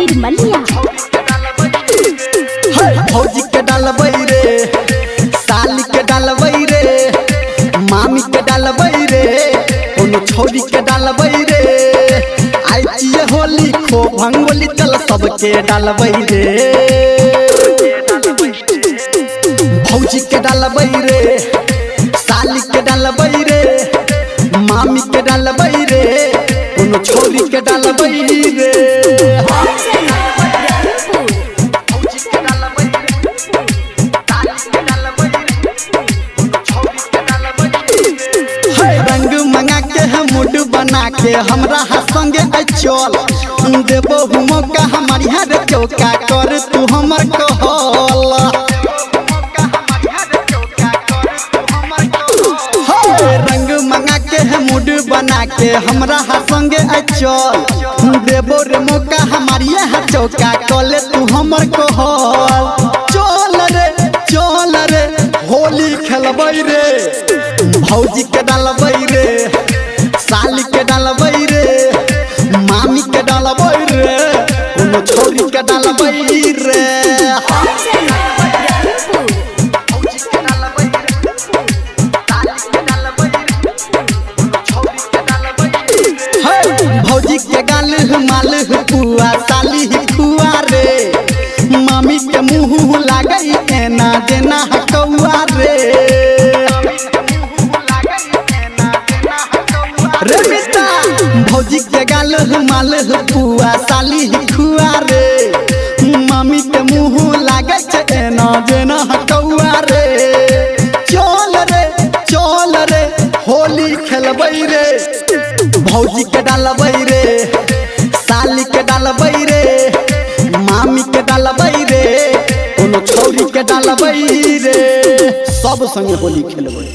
निर्मलिया भौजी के डालबै रे, साली के डालबै रे, मामी के डालबै रे, कोनो छौरी के डालबै रे। आई चिए होली खो भंगोली चल सबके डालबै रे। भौजी के डालबै रे, साली के डालबै रे, मामी के डालबै रे, कोनो छौरी के डालबै रे। मूड बना के हमरा संगे चल देबो मौका हमारी हर चौका कर तू हमर कहल। रंग मंगा के मूड बना के हमरा संगे चल देबो रे मौका हमारी हर चौका कर तू हमर कहल। चल रे होली खेलबै रे, भौजी के डालबै रे, साली के डालबै रे, मामी के डालबै रे, कोनो छौरी के डालबै रे। भौजी के गाल माल पुआ, साली खुआ रे, मामी के मुँह लागै एना जेना हकौआ रे। भौजी के गाल माल पुआ, साली खुआ रे, मामी के मुँह लागै एना जेना हकौआ रे। चल रे होली खेलबै रे, भौजी के डालबै रे, साली के डालबै रे, मामी के डालबै रे, कोनो छौरी के डालबै रे। सब संगे होली खेलबै।